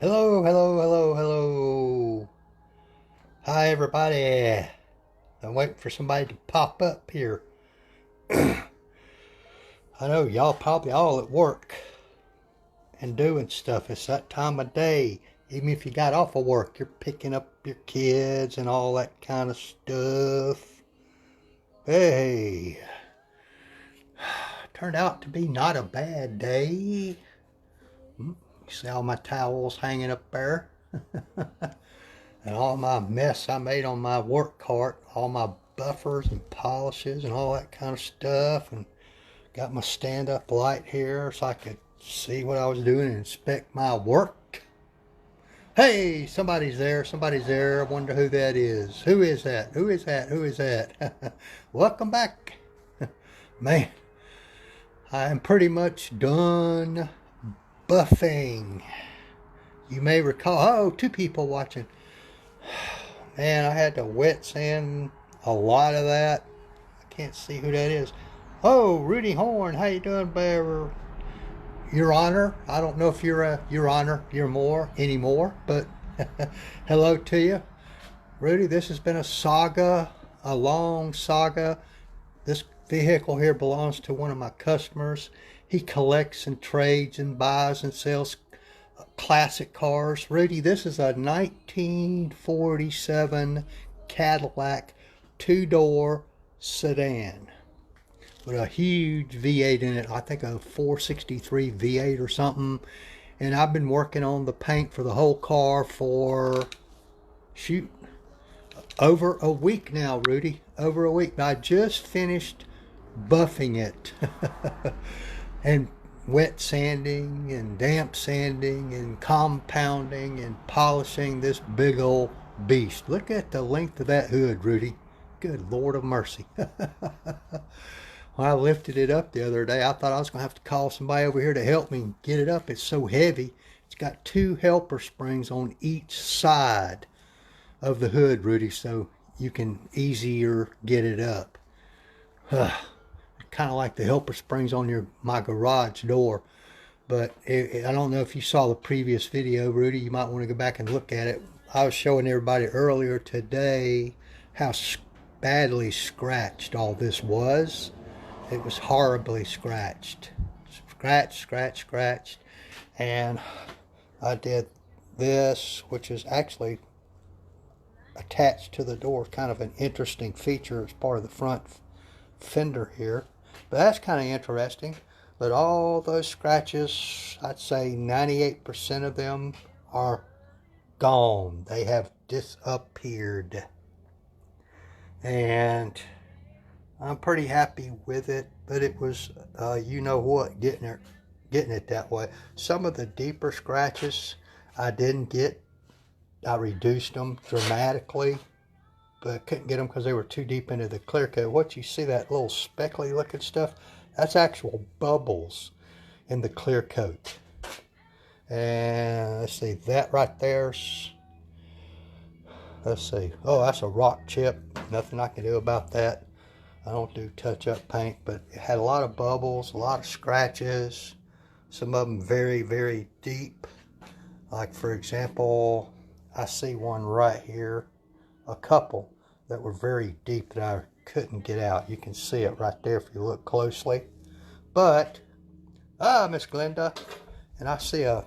Hello, hello, hello, hello. Hi, everybody. I'm waiting for somebody to pop up here. I know y'all probably all at work and doing stuff. It's that time of day. Even if you got off of work, you're picking up your kids and all that kind of stuff. Hey, turned out to be not a bad day. You see all my towels hanging up there? And all my mess I made on my work cart, all my buffers and polishes and all that kind of stuff, and got my stand-up light here so I could see what I was doing and inspect my work. Hey, somebody's there, somebody's there. I wonder who that is. Who is that? Who is that? Who is that? Welcome back. Man, I'm pretty much done buffing. You may recall, oh, two people watching. Man, I had to wet sand a lot of that. I can't see who that is. Oh, Rudy Horn, how you doing, bear? Your Honor. I don't know if you're a Your Honor, you're more anymore, but hello to you, Rudy. This has been a saga, a long saga. This vehicle here belongs to one of my customers. He collects and trades and buys and sells classic cars. Rudy, this is a 1947 Cadillac two-door sedan with a huge V8 in it. I think a 463 V8 or something. And I've been working on the paint for the whole car for, shoot, over a week now, Rudy. Over a week. I just finished buffing it. And wet sanding and damp sanding and compounding and polishing this big old beast. Look at the length of that hood, Rudy. Good Lord of mercy. When I lifted it up the other day, I thought I was going to have to call somebody over here to help me get it up. It's so heavy. It's got two helper springs on each side of the hood, Rudy, so you can easier get it up. Kind of like the helper springs on my garage door. But I don't know if you saw the previous video, Rudy. You might want to go back and look at it. I was showing everybody earlier today how badly scratched all this was. It was horribly scratched. Scratched. And I did this, which is actually attached to the door. Kind of an interesting feature as part of the front fender here. But that's kind of interesting. But all those scratches, I'd say 98% of them are gone. They have disappeared. And I'm pretty happy with it, but it was, you know what, getting it that way. Some of the deeper scratches I didn't get. I reduced them dramatically, but I couldn't get them because they were too deep into the clear coat. What you see, that little speckly looking stuff, that's actual bubbles in the clear coat. And let's see, that right there's, let's see, oh, that's a rock chip. Nothing I can do about that. I don't do touch-up paint, but it had a lot of bubbles, a lot of scratches, some of them very, very deep. Like, for example, I see one right here, a couple that were very deep that I couldn't get out. You can see it right there if you look closely. But, Miss Glenda, and I see a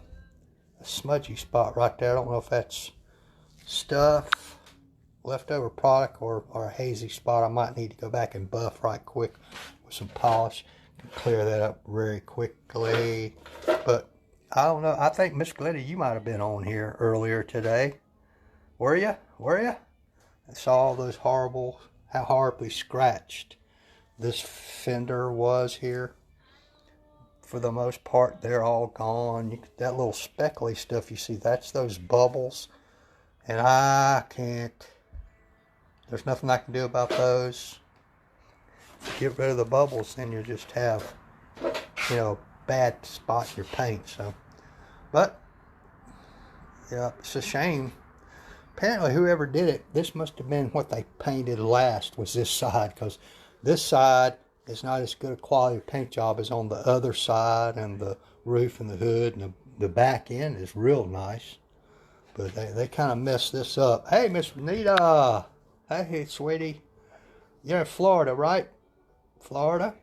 smudgy spot right there. I don't know if that's stuff, leftover product, or a hazy spot. I might need to go back and buff right quick with some polish and clear that up very quickly. But I don't know. I think, Miss Glenda, you might have been on here earlier today. Were you? I saw all those how horribly scratched this fender was here. For the most part, they're all gone. That little speckly stuff you see, that's those bubbles. And I can't, there's nothing I can do about those. If you get rid of the bubbles, then you just have, bad spot in your paint. So, but, yeah, it's a shame. Apparently, whoever did it, this must have been what they painted last, was this side, because this side is not as good a quality paint job as on the other side, and the roof and the hood and the back end is real nice. But they kind of messed this up. Hey, Miss Nita. Hey, sweetie. You're in Florida, right? Florida?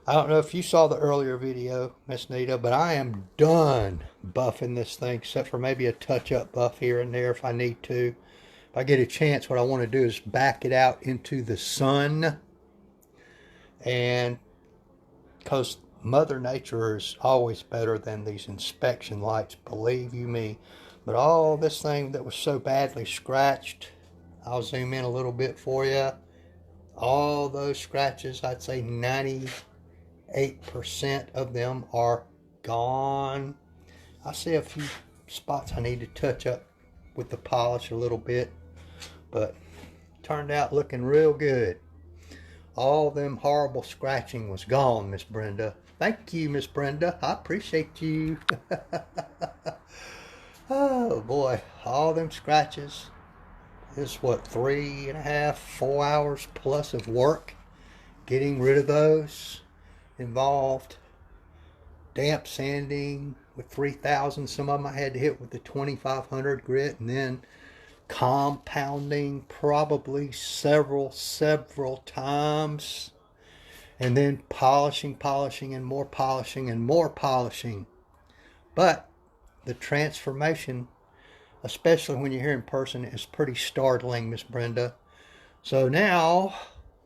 I don't know if you saw the earlier video, Miss Nita, but I am done buffing this thing, except for maybe a touch-up buff here and there if I need to. If I get a chance, what I want to do is back it out into the sun. And because Mother Nature is always better than these inspection lights, believe you me. But all this thing that was so badly scratched, I'll zoom in a little bit for you. All those scratches, I'd say 98% of them are gone. I see a few spots I need to touch up with the polish a little bit, but turned out looking real good. All them horrible scratching was gone, Miss Brenda. Thank you, Miss Brenda. I appreciate you. Oh boy, all them scratches. Is what, 3.5, 4 hours plus of work getting rid of those. Involved damp sanding with 3000. Some of them I had to hit with the 2500 grit, and then compounding probably several times, and then polishing and more polishing. But the transformation, especially when you're here in person, is pretty startling, Miss Brenda. So now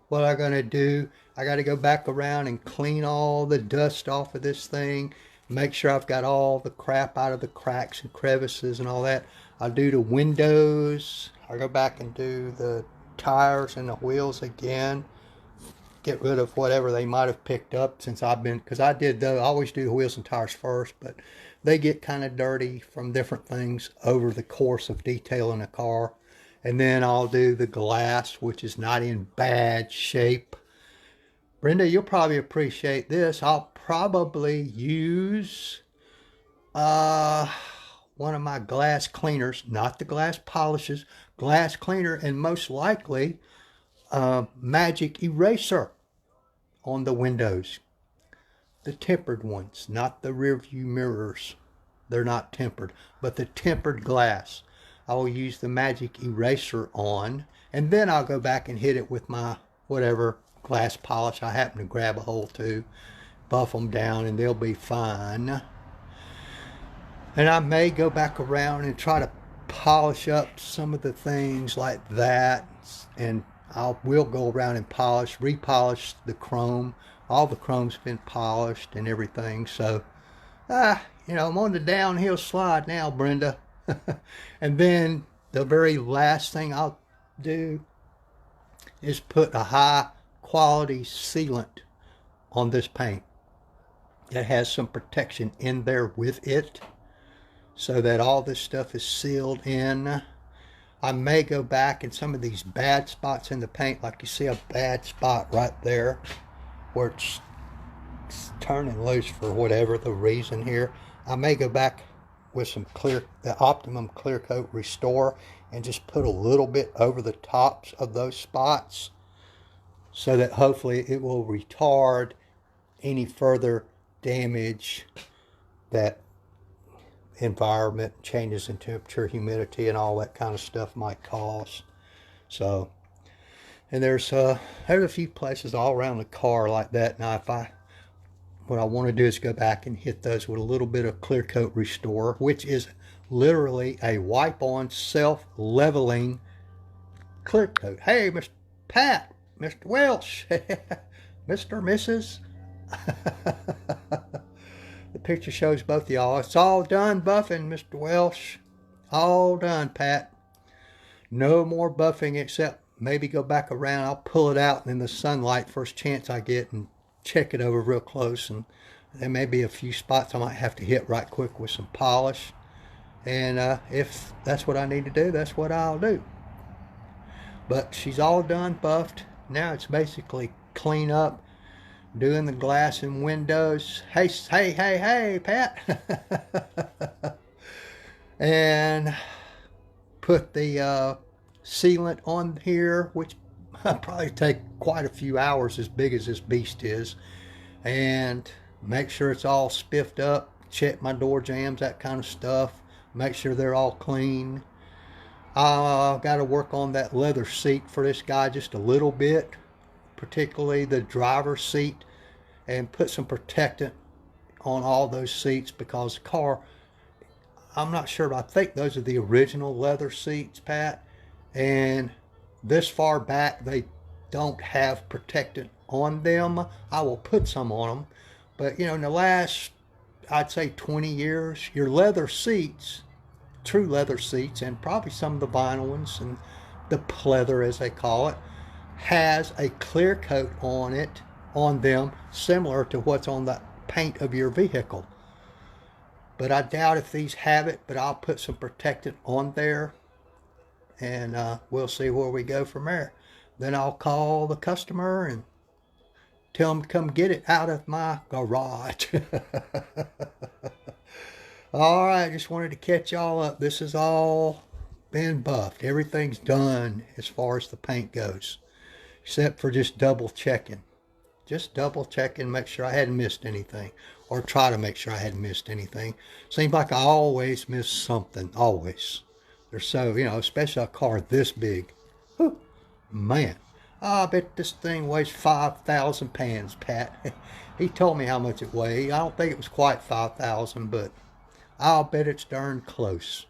what I'm going to do, I got to go back around and clean all the dust off of this thing, make sure I've got all the crap out of the cracks and crevices and all that. I'll do the windows. I'll go back and do the tires and the wheels again, get rid of whatever they might have picked up since I've been, because I always do the wheels and tires first, but they get kind of dirty from different things over the course of detailing a car. And then I'll do the glass, which is not in bad shape. Brenda, you'll probably appreciate this. I'll probably use one of my glass cleaners, not the glass polishes, glass cleaner, and most likely magic eraser on the windows. The tempered ones, not the rear view mirrors. They're not tempered, but the tempered glass. I will use the magic eraser on, and then I'll go back and hit it with my whatever glass polish I happen to grab a hold to, buff them down, and they'll be fine. And I may go back around and try to polish up some of the things like that, and will go around and repolish the chrome. All the chrome's been polished and everything, so I'm on the downhill slide now, Brenda. And then the very last thing I'll do is put a high quality sealant on this paint. It has some protection in there with it, so that all this stuff is sealed in. I may go back in some of these bad spots in the paint, like you see a bad spot right there where it's turning loose for whatever the reason here. I may go back with the Optimum Clear Coat Restore and just put a little bit over the tops of those spots, so that hopefully it will retard any further damage that environment, changes in temperature, humidity, and all that kind of stuff might cause. So, and there's a few places all around the car like that. Now, what I want to do is go back and hit those with a little bit of Clear Coat Restore, which is literally a wipe-on, self-leveling clear coat. Hey, Mr. Pat, Mr. Welsh, Mr. Mrs. The picture shows both of y'all. It's all done buffing, Mr. Welsh. All done, Pat. No more buffing, except maybe go back around. I'll pull it out in the sunlight first chance I get and check it over real close. And there may be a few spots I might have to hit right quick with some polish. And if that's what I need to do, that's what I'll do. But she's all done buffed. Now it's basically clean up, doing the glass and windows. Hey, Pat. And put the sealant on here, which will probably take quite a few hours, as big as this beast is. And make sure it's all spiffed up. Check my door jambs, that kind of stuff. make sure they're all clean. I've got to work on that leather seat for this guy just a little bit, particularly the driver's seat, and put some protectant on all those seats, because the car, I'm not sure, but I think those are the original leather seats, Pat, and this far back they don't have protectant on them. I will put some on them, but you know, in the last, I'd say 20 years, your leather seats, true leather seats, and probably some of the vinyl ones and the pleather as they call it, has a clear coat on them similar to what's on the paint of your vehicle. But I doubt if these have it, but I'll put some protectant on there, and we'll see where we go from there. Then I'll call the customer and tell them to come get it out of my garage. All right, just wanted to catch y'all up. This has all been buffed. Everything's done as far as the paint goes, except for just double checking. Just double checking, make sure I hadn't missed anything, or try to make sure I hadn't missed anything. Seems like I always miss something, always. They're so, you know, especially a car this big. Whew, man, I bet this thing weighs 5,000 pounds, Pat. He told me how much it weighed. I don't think it was quite 5,000, but I'll bet it's darn close.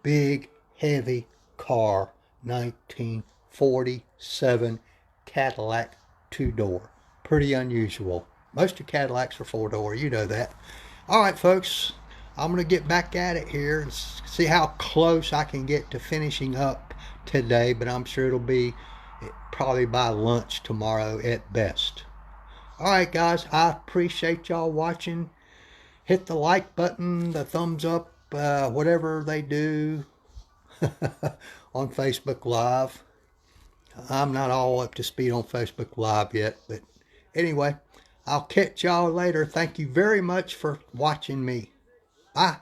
Big, heavy car, 1947 Cadillac 2-door. Pretty unusual. Most of Cadillacs are 4-door, you know that. All right, folks, I'm going to get back at it here and see how close I can get to finishing up today, but I'm sure it'll be probably by lunch tomorrow at best. All right, guys, I appreciate y'all watching. Hit the like button, the thumbs up, whatever they do on Facebook Live. I'm not all up to speed on Facebook Live yet, but anyway, I'll catch y'all later. Thank you very much for watching me. Bye.